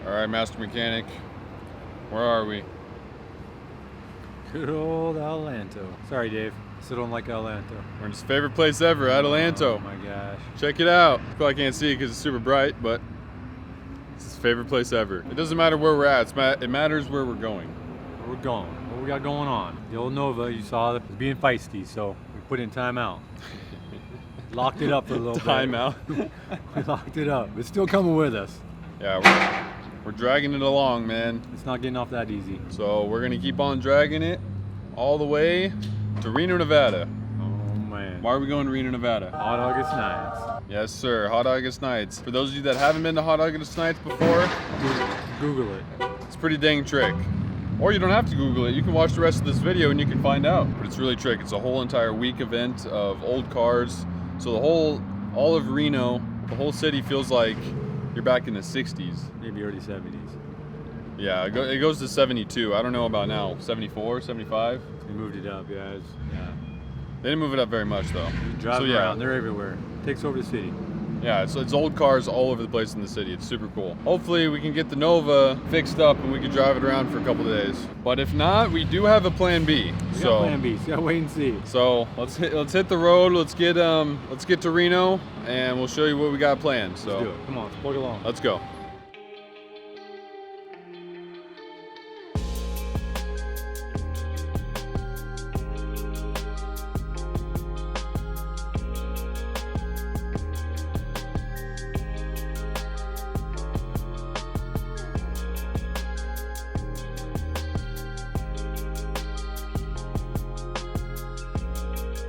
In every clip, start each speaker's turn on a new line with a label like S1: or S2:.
S1: Alright, Master Mechanic. Where are we?
S2: Good old Adelanto. Sorry, Dave. Still don't like Adelanto.
S1: We're in his favorite place ever, Adelanto.
S2: Oh my gosh.
S1: Check it out. Probably can't see it because it's super bright, but it's his favorite place ever. It doesn't matter where we're at. It matters where we're going.
S2: Where we're going. What we got going on. The old Nova, you saw it, was being feisty, so we put in timeout. Locked it up for a little
S1: Timeout.
S2: bit. We locked it up. It's still coming with us.
S1: Yeah, we're dragging it along, man.
S2: It's not getting off that easy.
S1: So we're gonna keep on dragging it all the way to Reno, Nevada.
S2: Oh man.
S1: Why are we going to Reno, Nevada?
S2: Hot August nights.
S1: Yes, sir. Hot August nights. For those of you that haven't been to Hot August nights before,
S2: Google it.
S1: it's a pretty dang trick. Or you don't have to Google it. You can watch the rest of this video and you can find out. But it's really a trick. It's a whole entire week event of old cars. So all of Reno, the whole city feels like you're back in the 60s.
S2: Maybe early 70s.
S1: Yeah, it goes to 72. I don't know about now. 74, 75?
S2: They moved it up, yeah.
S1: They didn't move it up very much though.
S2: You drive
S1: So, yeah.
S2: around, they're everywhere. Takes over the city.
S1: Yeah, it's old cars all over the place in the city. It's super cool. Hopefully we can get the Nova fixed up and we can drive it around for a couple of days. But if not, we do have a plan B.
S2: We got plan B, so you gotta wait and see.
S1: So let's hit the road. Let's get to Reno and we'll show you what we got planned. So
S2: Let's do it. Come on, let's plug along.
S1: Let's go.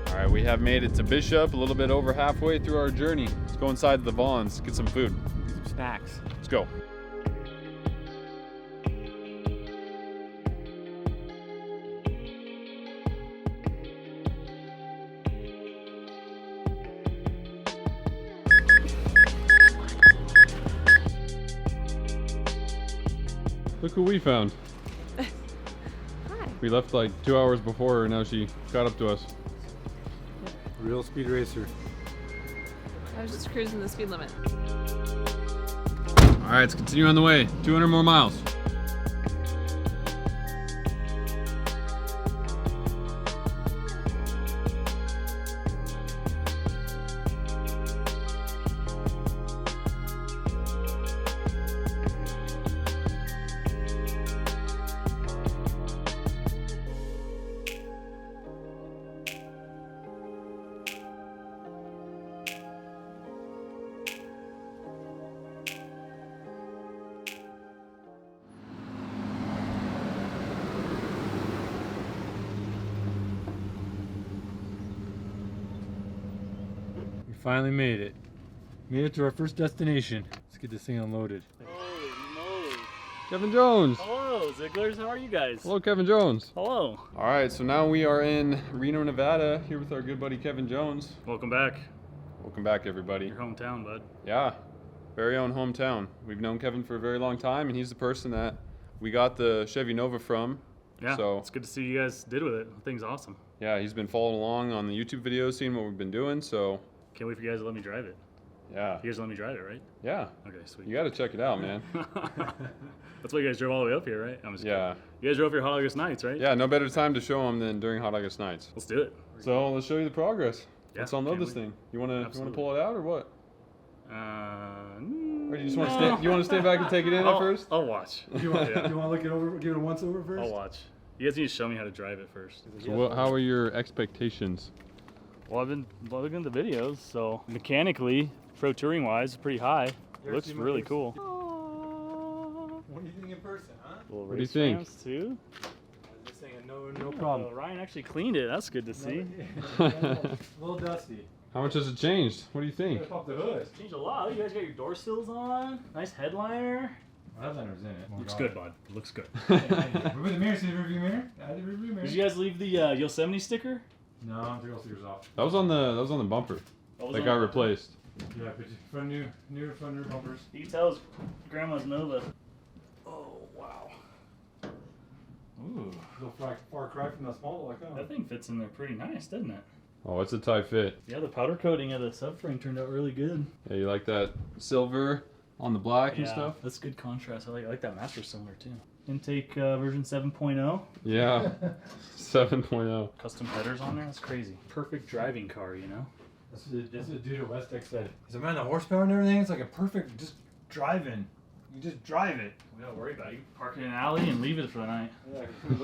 S1: Alright, we have made it to Bishop, a little bit over halfway through our journey. Let's go inside the Vons, get some food.
S2: Some snacks.
S1: Let's go. Look who we found.
S3: Hi.
S1: We left like 2 hours before her, now she got up to us.
S2: Real speed racer.
S3: I was just cruising the speed limit.
S1: Alright, let's continue on the way. 200 more miles.
S2: We finally made it. Made it to our first destination. Let's get this thing unloaded.
S4: Holy moly.
S1: Kevin Jones!
S4: Hello, Zigglers. How are you guys?
S1: Hello, Kevin Jones.
S4: Hello.
S1: Alright, so now we are in Reno, Nevada, here with our good buddy Kevin Jones.
S4: Welcome back.
S1: Welcome back, everybody.
S4: Your hometown, bud.
S1: Yeah, very own hometown. We've known Kevin for a very long time, and he's the person that we got the Chevy Nova from.
S4: Yeah,
S1: So,
S4: it's good to see you guys did with it. The thing's awesome.
S1: yeah, he's been following along on the YouTube videos, seeing what we've been doing, so
S4: Can't wait for you guys to let me drive it.
S1: yeah.
S4: You guys let me drive it, right?
S1: Yeah,
S4: Okay, sweet.
S1: you gotta check it out, man.
S4: That's why you guys drove all the way up here, right? I'm just
S1: Yeah.
S4: kidding. You guys drove here Hot August nights, right?
S1: Yeah, no better time to show him than during Hot August nights.
S4: Let's do it.
S1: So let's show you the progress.
S4: Yeah,
S1: Let's unload
S4: can't
S1: this
S4: wait.
S1: thing. You wanna
S4: Absolutely.
S1: pull it out or what? Or you just wanna
S4: no.
S1: stand? You wanna stand back and take it in at first?
S4: I'll watch.
S2: You want,
S4: Yeah.
S2: you want to look it over, give it a once over first?
S4: I'll watch. You guys need to show me how to drive it first.
S1: So how are your expectations?
S4: Well, I've been looking at the videos, so mechanically, pro touring wise, pretty high.
S2: You ever
S4: Looks
S2: seen my
S4: really
S2: first-
S4: cool.
S2: What do you think in person, huh?
S4: Little
S1: What do you
S4: race
S1: think?
S4: cams too.
S2: This thing, no
S4: Oh,
S2: problem.
S4: Ryan actually cleaned it. That's good to see.
S2: A little dusty.
S1: How much has it changed? What do you think?
S2: Pop the hood.
S4: Changed a lot. You guys got your door sills on. Nice headliner.
S2: Headliner's in it.
S4: Looks good, bud. Looks good.
S2: Remember the mirror? See the rearview mirror? Add the rearview mirror.
S4: Did you guys leave the Yosemite sticker?
S2: No, I took all stickers off.
S1: That was on the bumper.
S4: What was
S1: That
S4: on
S1: got
S4: it?
S1: replaced.
S2: Yeah, but front new front rear bumpers.
S4: You can tell it's grandma's Nova. Oh wow. Ooh,
S2: Little far cry from the small like
S4: that thing fits in there pretty nice, doesn't it?
S1: Oh, it's a tight fit.
S4: Yeah, the powder coating of the subframe turned out really good.
S1: Yeah, you like that silver on the black and
S4: Yeah,
S1: stuff.
S4: that's good contrast. I like that master cylinder too. Intake version 7.0.
S1: Yeah, 7.0.
S4: Custom headers on there. That's crazy. Perfect driving car, you know.
S2: That's what the dude at Westex said. He said, man, the horsepower and everything, it's like a perfect just drive-in. You just drive it.
S4: We don't worry about it. You can park it in an alley and leave it for the night.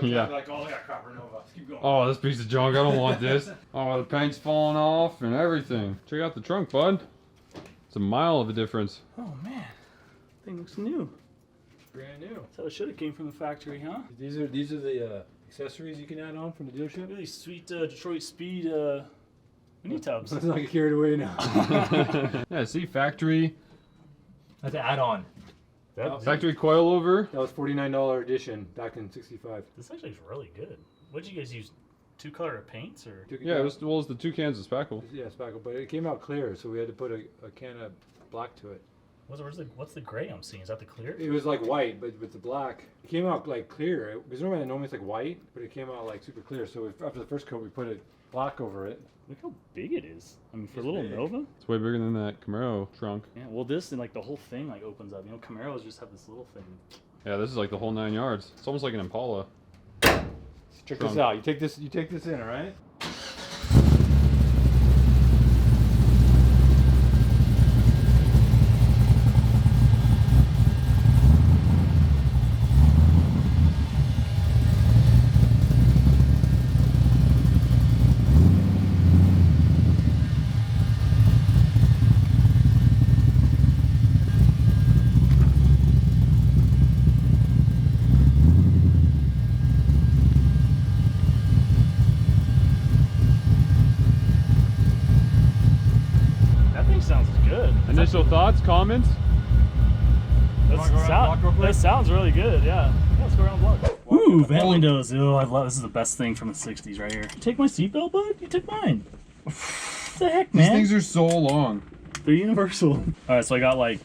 S1: Yeah.
S2: Like, oh, I got copper nova. Let's keep going.
S1: Oh, this piece of junk, I don't want this. Oh, the paint's falling off and everything. Check out the trunk, bud. It's a mile of a difference.
S4: Oh man, thing looks new.
S2: Brand new.
S4: That's how it should have came from the factory, huh?
S2: These are the accessories you can add on from the dealership.
S4: Really sweet Detroit Speed mini tubs.
S2: Let's not get carried away now.
S1: Yeah, see, factory
S2: That's an add-on.
S1: factory coilover.
S2: That was $49 edition back in '65.
S4: This actually is really good. What'd you guys use? 2 color of paints or?
S1: Yeah, it was the 2 cans of spackle.
S2: Yeah, spackle, but it came out clear, so we had to put a can of black to it.
S4: What's the gray I'm seeing? Is that the clear?
S2: It was like white, but with the black, it came out like clear. Because normally it's like white, but it came out like super clear. So after the first coat, we put it black over it.
S4: Look how big it is. I mean, for a little
S2: big.
S4: Nova.
S1: It's way bigger than that Camaro trunk.
S4: Yeah. Well, this and like the whole thing like opens up. You know, Camaros just have this little thing.
S1: Yeah, this is like the whole 9 yards. It's almost like an Impala.
S2: Check
S1: Trunk.
S2: this out. You take this in, all right?
S4: That thing sounds good.
S1: Initial thoughts, comments?
S4: That sounds really good. Yeah. Let's go around the block. Ooh, vent windows. Oh, I love this. Is the best thing from the '60s right here. You take my seatbelt, bud? You took mine. What the heck, man?
S1: These things are so long.
S4: They're universal. All right, so I got like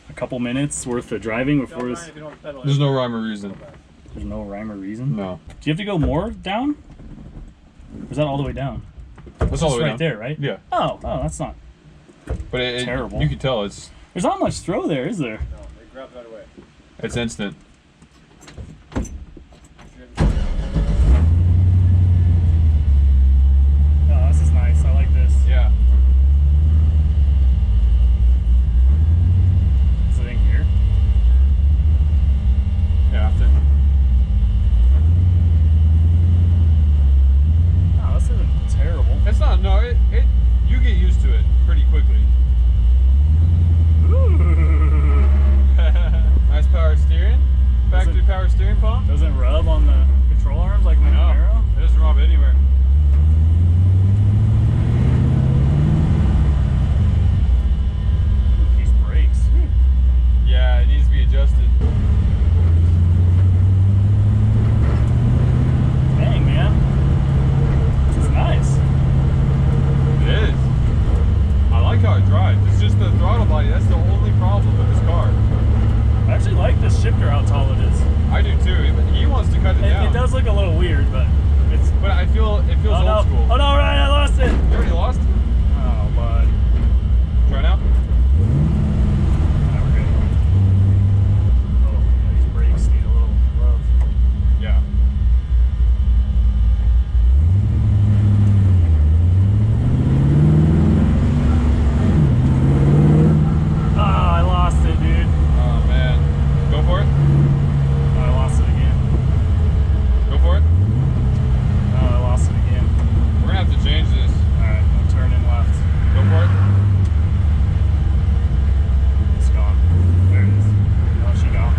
S4: a couple minutes worth of driving before this.
S1: There's no rhyme or reason.
S4: There's no rhyme or reason.
S1: No.
S4: Do you have to go more down? Or is that all the way down?
S1: That's all the way
S4: right
S1: down.
S4: there, right?
S1: Yeah.
S4: Oh, that's not.
S1: But
S4: Terrible.
S1: You can tell it's
S4: There's not much throw there, is there?
S2: No, they grab that away.
S1: it's instant.
S4: Oh, this is nice. I like this.
S1: Yeah.
S4: Is it in here?
S1: Yeah.
S4: Oh, this isn't terrible.
S1: It's not. No. It. You get used to it pretty quickly. Nice power steering. Factory power steering pump.
S4: Doesn't rub on the control arms like my Camaro?
S1: It doesn't rub anywhere.
S4: These brakes.
S1: Yeah, it needs to be adjusted.
S4: Dang, man. This is nice.
S1: It is. I like how it drives. It's just the throttle body. That's the only problem with this car.
S4: I actually like this shifter, how tall it is.
S1: I do too. He wants to cut it down.
S4: It does look a little weird, but it's.
S1: But I feel it feels
S4: Oh no!
S1: old school.
S4: Oh no! Ryan, I lost it.
S1: You already lost?
S4: Oh, bud.
S1: Try now.
S4: Now we're good. Oh, yeah, these brakes need a little love.
S1: Yeah.
S4: Oh, I lost it, dude.
S1: Oh man. Go for it.
S4: Oh, I lost it again.
S1: Go for it.
S4: Oh, I lost it again.
S1: We're gonna have to change this.
S4: Alright, I'm turning left.
S1: Go for it.
S4: It's gone. There it is. Oh, she gone.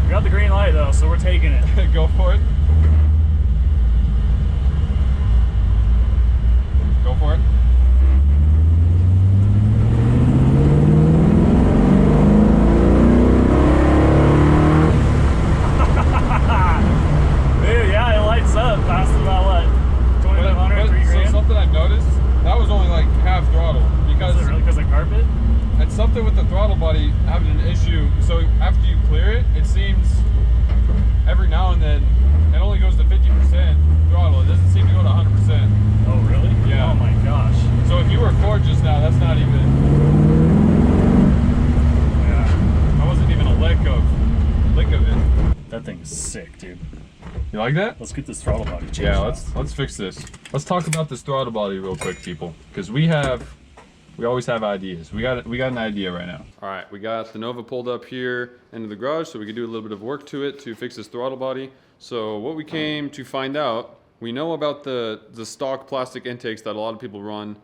S4: We got the green light though, so we're taking it.
S1: Go for it. Go for it.
S4: Dude, yeah, it lights up. Past about what? 2,500, 3
S1: So
S4: grand?
S1: something I've noticed, that was only like half throttle because
S4: Is it really because of carpet?
S1: it's something with the throttle body having an issue. So after you clear it, it seems every now and then it only goes to thick of it.
S4: That thing is sick, dude.
S1: You like that?
S4: Let's get this throttle body changed.
S1: Yeah, let's fix this. Let's talk about this throttle body real quick, people, because we always have ideas. We got an idea right now. All right, we got the Nova pulled up here into the garage so we could do a little bit of work to it to fix this throttle body. So what we came to find out, we know about the stock plastic intakes that a lot of people run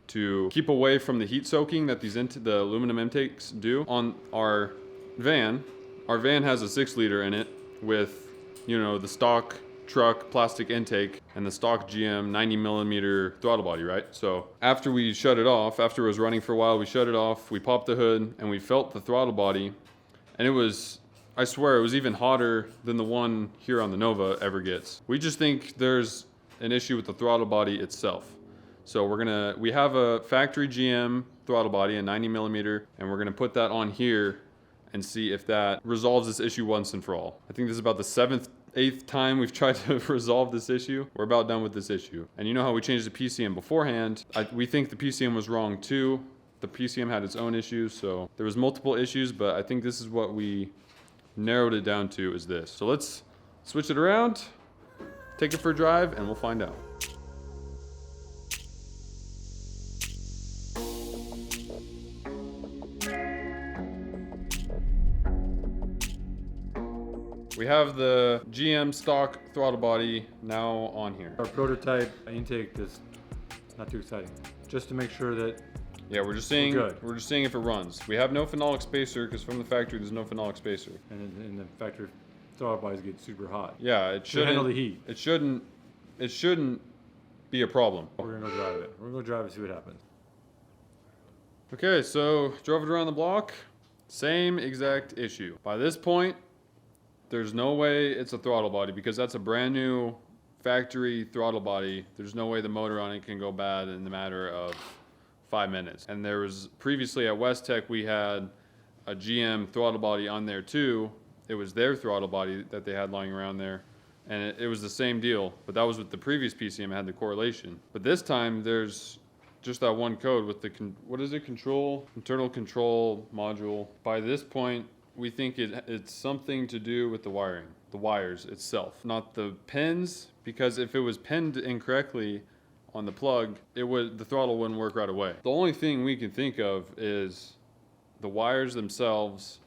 S1: to keep away from the heat soaking that the aluminum intakes do. On our van has a 6-liter in it with, you know, the stock truck plastic intake and the stock GM 90mm throttle body, right? So after we shut it off, after it was running for a while, we shut it off, we popped the hood, and we felt the throttle body, and it was, I swear, it was even hotter than the one here on the Nova ever gets. We just think there's an issue with the throttle body itself. So we have a factory GM throttle body, a 90mm, and we're gonna put that on here and see if that resolves this issue once and for all. I think this is about the 8th time we've tried to resolve this issue. We're about done with this issue. And you know how we changed the PCM beforehand? We think the PCM was wrong too. The PCM had its own issues, so there was multiple issues, but I think this is what we narrowed it down to, is this. So let's switch it around, take it for a drive, and we'll find out. We have the GM stock throttle body now on here.
S2: Our prototype intake is not too exciting. Just to make sure that
S1: yeah, we're just seeing if it runs. We have no phenolic spacer because from the factory there's no phenolic spacer.
S2: And the factory throttle bodies get super hot.
S1: Yeah, it shouldn't
S2: handle the heat.
S1: It shouldn't be a problem.
S2: We're gonna go drive it. We're gonna go drive it, see what happens.
S1: Okay, so drove it around the block. Same exact issue. By this point, there's no way it's a throttle body because that's a brand new factory throttle body. There's no way the motor on it can go bad in the matter of 5 minutes. And there was previously at West Tech, we had a GM throttle body on there too. It was their throttle body that they had lying around there. And it was the same deal, but that was with the previous PCM, it had the correlation. But this time there's just that one code with the, internal control module. By this point, we think it's something to do with the wiring, the wires itself, not the pins, because if it was pinned incorrectly on the plug, the throttle wouldn't work right away. The only thing we can think of is the wires themselves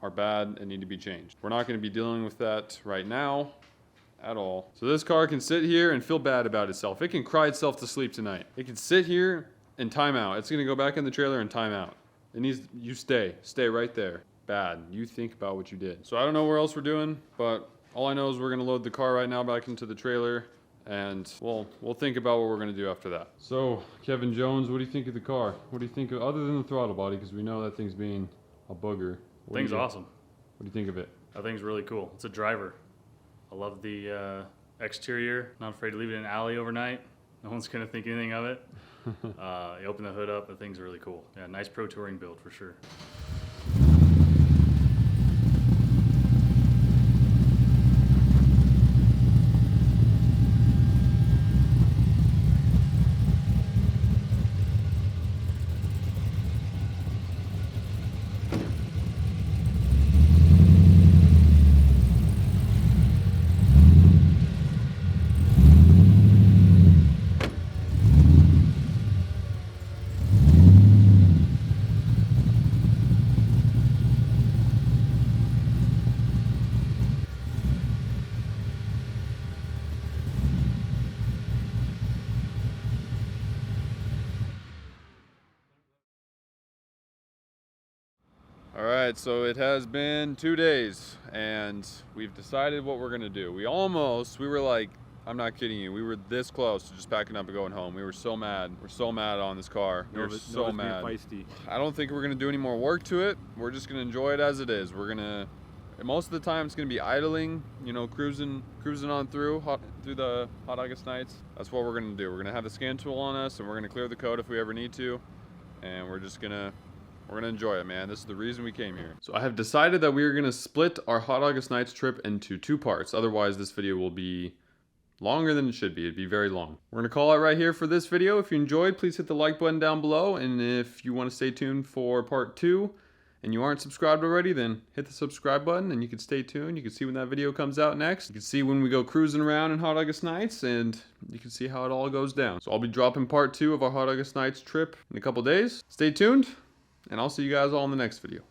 S1: are bad and need to be changed. We're not going to be dealing with that right now at all. So this car can sit here and feel bad about itself. It can cry itself to sleep tonight. It can sit here and time out. It's going to go back in the trailer and time out. It needs, you stay right there. Bad. You think about what you did. So I don't know where else we're doing, but all I know is we're gonna load the car right now back into the trailer, and we'll think about what we're gonna do after that. So Kevin Jones, what do you think of the car? What do you think of, other than the throttle body, because we know that thing's being a booger?
S4: Thing's awesome.
S1: What do you think of it?
S4: That thing's really cool. It's a driver. I love the exterior. Not afraid to leave it in an alley overnight. No one's gonna think anything of it. You open the hood up, the thing's really cool. Yeah, nice pro touring build for sure.
S1: All right, so it has been 2 days and we've decided what we're gonna do. We were like, I'm not kidding you, we were this close to just packing up and going home. We were so mad. We're so mad on this car. We were so mad.
S2: Feisty.
S1: I don't think we're gonna do any more work to it. We're just gonna enjoy it as it is. Most of the time it's gonna be idling, you know, cruising on through the hot August nights. That's what we're gonna do. We're gonna have the scan tool on us and we're gonna clear the code if we ever need to. And we're gonna enjoy it, man. This is the reason we came here. So I have decided that we are gonna split our hot August nights trip into 2 parts. Otherwise this video will be longer than it should be. It'd be very long. We're gonna call it right here for this video. If you enjoyed, please hit the like button down below. And if you wanna stay tuned for part 2, and you aren't subscribed already, then hit the subscribe button and you can stay tuned. You can see when that video comes out next. You can see when we go cruising around in Hot August Nights, and you can see how it all goes down. So I'll be dropping part 2 of our Hot August Nights trip in a couple days. Stay tuned, and I'll see you guys all in the next video.